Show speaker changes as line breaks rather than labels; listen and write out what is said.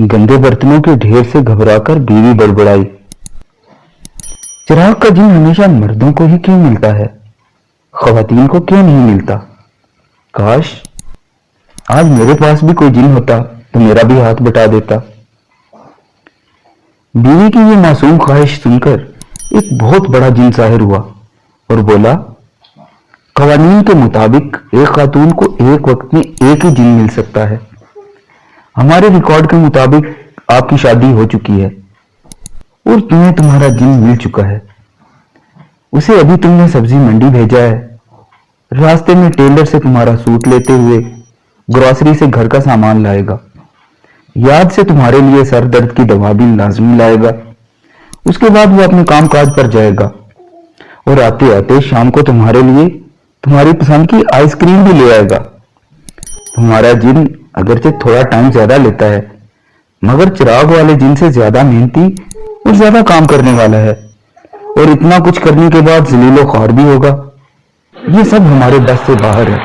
गंदे बर्तनों के ढेर से घबराकर बीवी बड़बड़ाई, चिराग का जिन हमेशा मर्दों को ही क्यों मिलता है, ख्वातीन को क्यों नहीं मिलता। काश आज मेरे पास भी कोई जिन होता तो मेरा भी हाथ बटा देता। बीवी की ये मासूम ख्वाहिश सुनकर एक बहुत बड़ा जिन जाहिर हुआ और बोला, कवानीन के मुताबिक एक खातून को एक वक्त में एक ही जिन मिल सकता है। हमारे रिकॉर्ड के मुताबिक आपकी शादी हो चुकी है और तुम्हें तुम्हारा जिन मिल चुका है। उसे अभी तुमने सब्जी मंडी भेजा है, रास्ते में टेलर से तुम्हारा सूट लेते हुए ग्रोसरी से घर का सामान लाएगा, याद से तुम्हारे लिए सर दर्द की दवा भी लाजमी लाएगा। उसके बाद वो अपने काम काज पर जाएगा और आते आते शाम को तुम्हारे लिए तुम्हारी पसंद की आइसक्रीम भी ले आएगा। तुम्हारा जिन अगरचे थोड़ा टाइम ज्यादा लेता है, मगर चिराग वाले जिन से ज्यादा मेहनती और ज्यादा काम करने वाला है, और इतना कुछ करने के बाद जलीलो ख्वार भी होगा। ये सब हमारे बस से बाहर है।